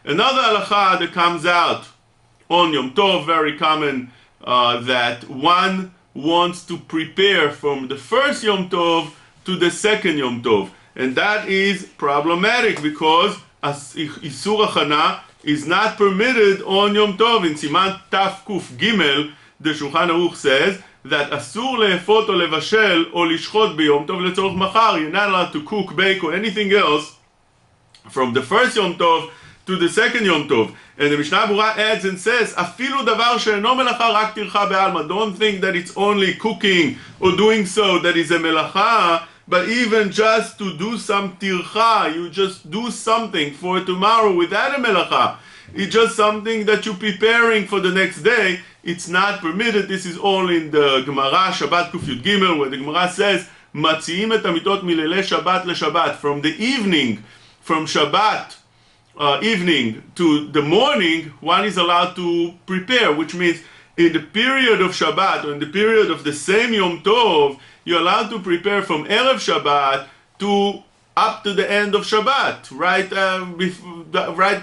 Another halacha that comes out on Yom Tov, very common, that one wants to prepare from the first Yom Tov to the second Yom Tov. And that is problematic because Isur Hachana is not permitted on Yom Tov. In Siman Taf Kuf Gimel, the Shulchan Aruch says that Asur le'efot o levashel o lishchot b'Yom Tov letzorach machar. You're not allowed to cook, bake, or anything else from the first Yom Tov to the second Yom Tov. And the Mishnah Berurah adds and says, Afilu davar she'eno melacha rak tircha be'alma. Don't think that it's only cooking or doing so that is a melacha, but even just to do some tircha, you just do something for tomorrow without a melacha. It's just something that you're preparing for the next day. It's not permitted. This is all in the Gemara, Shabbat Kuf Yud Gimel, where the Gemara says, Matziim et hamitot milelei Shabbat leShabbat. From the evening, from Shabbat evening to the morning, one is allowed to prepare, which means in the period of Shabbat, or in the period of the same Yom Tov, you're allowed to prepare from Erev Shabbat to up to the end of Shabbat, right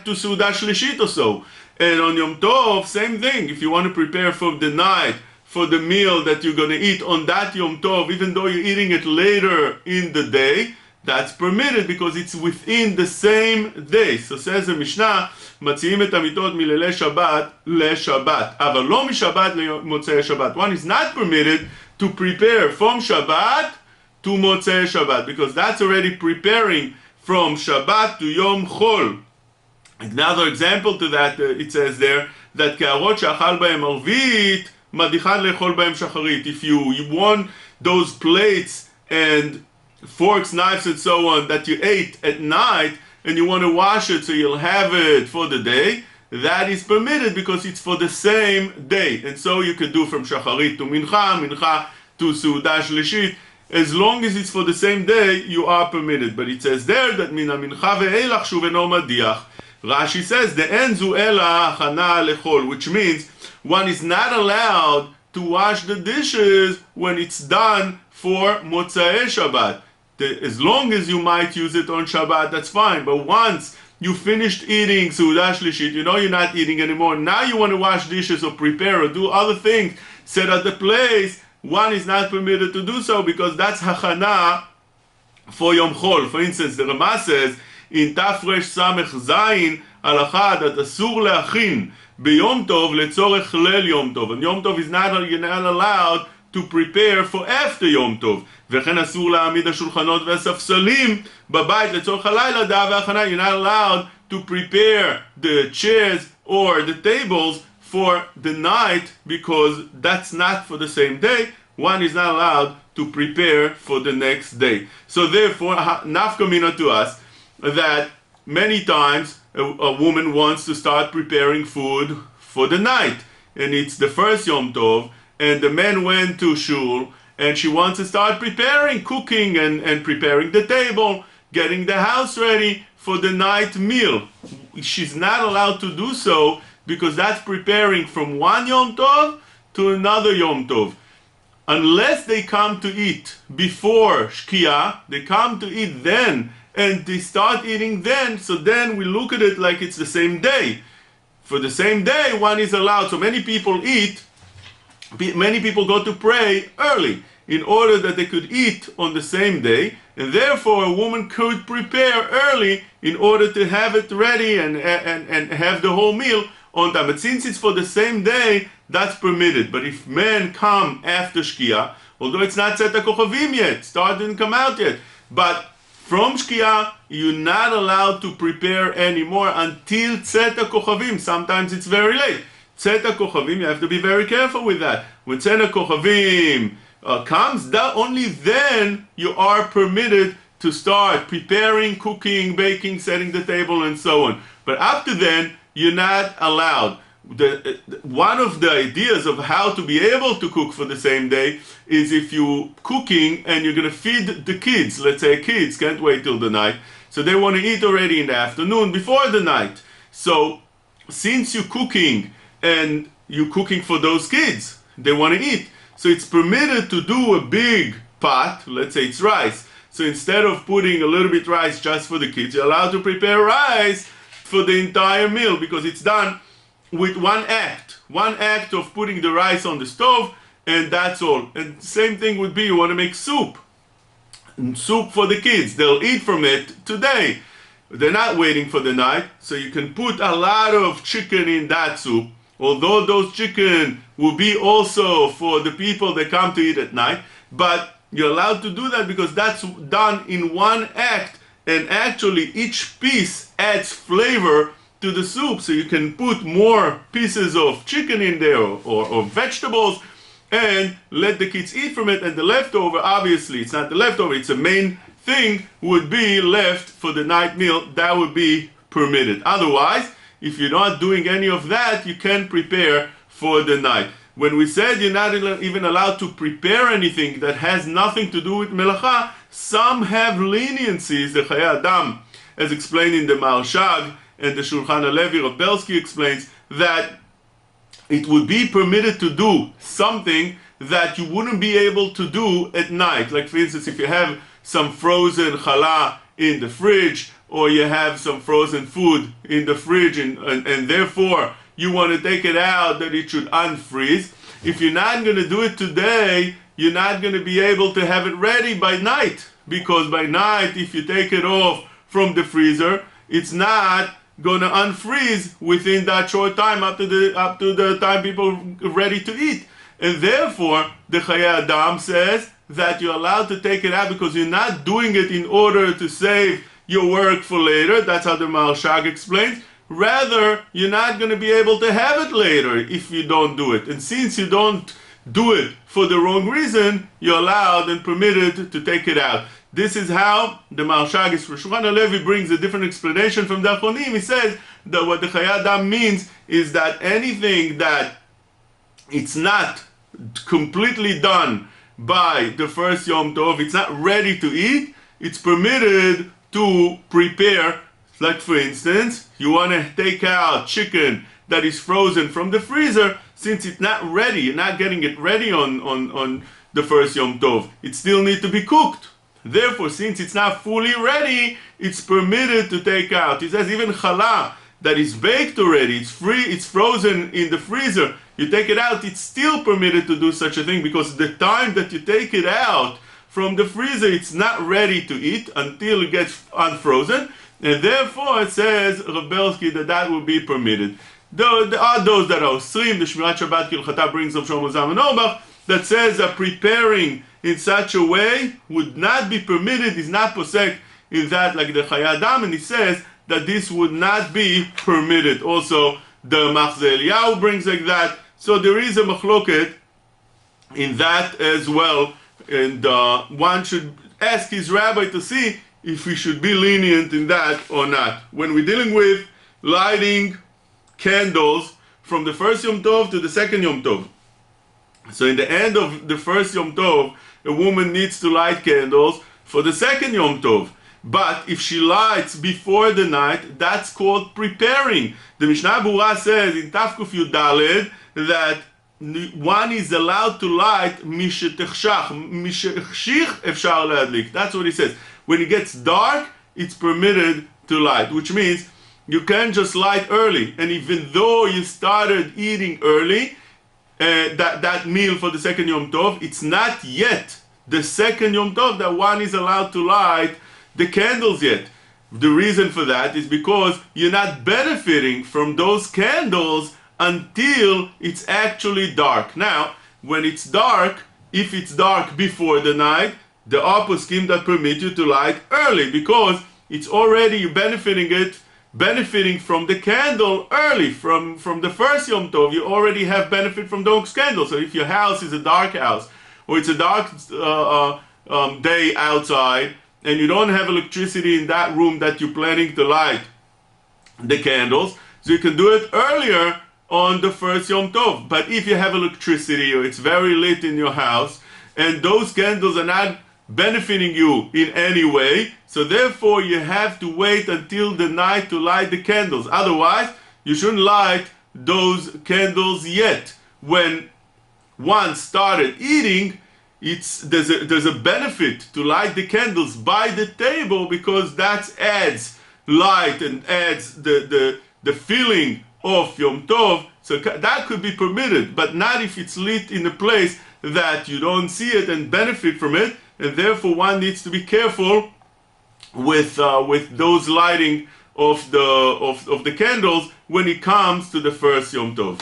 to Seudah Shlishit or so. And on Yom Tov, same thing. If you want to prepare for the night, for the meal that you're going to eat on that Yom Tov, even though you're eating it later in the day, that's permitted because it's within the same day. So says the Mishnah, Matziim et hamitot milelei Shabbat leShabbat, aval lo mishabbat lemotzei Shabbat. One is not permitted to prepare from Shabbat to Motzei Shabbat, because that's already preparing from Shabbat to Yom Chol. Another example to that, it says there, that ke'arot she'achal b'hem arvit, madichan le'chol b'hem shacharit. If you want those plates and forks, knives, and so on that you ate at night, and you want to wash it so you'll have it for the day, that is permitted because it's for the same day. And so you can do from shacharit to mincha, mincha to Seudah Shlishit. As long as it's for the same day, you are permitted. But it says there that mina mincha ve'elach shuv eno madiach. Rashi says the enzu ela hachana lechol, which means one is not allowed to wash the dishes when it's done for Motzei Shabbat. As long as you might use it on Shabbat, that's fine. But once you finished eating Seudah Shlishit, you know you're not eating anymore. Now you want to wash dishes or prepare or do other things, set at the place. One is not permitted to do so because that's hachana for Yom Chol. For instance, the Rama says in Tafresh Samech Zayin halacha that asur leachin b'Yom Tov letzorech leil Yom Tov. And Yom Tov is you're not allowed to prepare for after Yom Tov. וכן אסור להעמיד השולחנות והספסלים בבית לצורך הלילה דעה והכנה. You're not allowed to prepare the chairs or the tables for the night because that's not for the same day. One is not allowed to prepare for the next day. So therefore, nafka mina to us that many times a woman wants to start preparing food for the night, and it's the first Yom Tov, and the man went to shul, and she wants to start preparing, cooking and preparing the table, getting the house ready for the night meal. She's not allowed to do so because that's preparing from one Yom Tov to another Yom Tov. Unless they come to eat before Shkia, they come to eat then, and they start eating then, so then we look at it like it's the same day. For the same day, one is allowed. So many people eat, many people go to pray early in order that they could eat on the same day, and therefore a woman could prepare early in order to have it ready and have the whole meal on time. But since it's for the same day, that's permitted. But if men come after Shkia, although it's not Tzet HaKochavim yet, star didn't come out yet, but from Shkia, you're not allowed to prepare anymore until Tzet HaKochavim. Sometimes it's very late. Tzet HaKochavim, you have to be very careful with that. When Tzet HaKochavim comes, only then you are permitted to start preparing, cooking, baking, setting the table, and so on. But after then, you're not allowed. One of the ideas of how to be able to cook for the same day is if you're cooking and you're going to feed the kids. Let's say kids can't wait till the night, so they want to eat already in the afternoon before the night. So since you're cooking and you're cooking for those kids, they want to eat. So it's permitted to do a big pot, let's say it's rice. So instead of putting a little bit rice just for the kids, you're allowed to prepare rice for the entire meal, because it's done with one act of putting the rice on the stove, and that's all. And same thing would be, you want to make soup for the kids. They'll eat from it today. They're not waiting for the night, so you can put a lot of chicken in that soup, although those chicken will be also for the people that come to eat at night. But you're allowed to do that because that's done in one act, and actually each piece adds flavor to the soup, so you can put more pieces of chicken in there, or vegetables, and let the kids eat from it. And the leftover, obviously it's not the leftover, it's the main thing, would be left for the night meal. That would be permitted. Otherwise, if you're not doing any of that, you can prepare for the night. When we said you're not even allowed to prepare anything that has nothing to do with melacha, some have leniencies. The Chayei Adam, as explained in the Maharshag and the Shulchan HaLevi, Rav Belsky explains that it would be permitted to do something that you wouldn't be able to do at night. Like, for instance, if you have some frozen challah in the fridge, or you have some frozen food in the fridge, and therefore you want to take it out, that it should unfreeze. If you're not going to do it today, you're not going to be able to have it ready by night, because by night, if you take it off from the freezer, it's not going to unfreeze within that short time, up to the time people are ready to eat. And therefore, the Chayei Adam says that you're allowed to take it out because you're not doing it in order to save your work for later. That's how the Maharshag explains. Rather, you're not going to be able to have it later if you don't do it. And since you don't do it for the wrong reason, you're allowed and permitted to take it out. This is how the Maharshag is. Shulchan HaLevi brings a different explanation from the Achronim. He says that what the Chayei Adam means is that anything that it's not completely done by the first Yom Tov, it's not ready to eat, it's permitted to prepare. Like, for instance, you want to take out chicken that is frozen from the freezer. Since it's not ready, you're not getting it ready on the first Yom Tov, it still needs to be cooked. Therefore, since it's not fully ready, it's permitted to take out. He says even challah that is baked already, it's frozen in the freezer, you take it out, it's still permitted to do such a thing, because the time that you take it out from the freezer, it's not ready to eat until it gets unfrozen. And therefore, it says, Rav Belsky, that will be permitted. There are those that are osrim. The Shmirat Shabbat Kilchata brings of Shlomo Zalman Auerbach that says that preparing in such a way would not be permitted, is not posek in that, like the Chayei Adam, and he says that this would not be permitted. Also, the Machzeh Eliyahu brings like that. So there is a machloket in that as well, and one should ask his rabbi to see if we should be lenient in that or not. When we're dealing with lighting candles from the first Yom Tov to the second Yom Tov. So in the end of the first Yom Tov, a woman needs to light candles for the second Yom Tov. But if she lights before the night, that's called preparing. The Mishnah Berurah says in Tafkuf Yudaled that one is allowed to light mishetechshach, mishechshich efshar leadlik. That's what he says. When it gets dark, it's permitted to light, which means you can't just light early. And even though you started eating early, that meal for the second Yom Tov, it's not yet the second Yom Tov that one is allowed to light the candles yet. The reason for that is because you're not benefiting from those candles until it's actually dark. Now, when it's dark, if it's dark before the night, the opposkim that permit you to light early, because it's already benefiting from the candle early, from the first Yom Tov. You already have benefit from those candles. So if your house is a dark house, or it's a dark day outside, and you don't have electricity in that room that you're planning to light the candles, so you can do it earlier on the first Yom Tov. But if you have electricity, or it's very lit in your house, and those candles are not benefiting you in any way, so therefore you have to wait until the night to light the candles. Otherwise, you shouldn't light those candles yet. When one started eating, there's a benefit to light the candles by the table, because that adds light and adds the feeling of Yom Tov, so that could be permitted, but not if it's lit in a place that you don't see it and benefit from it, and therefore one needs to be careful with those lighting of the candles when it comes to the first Yom Tov.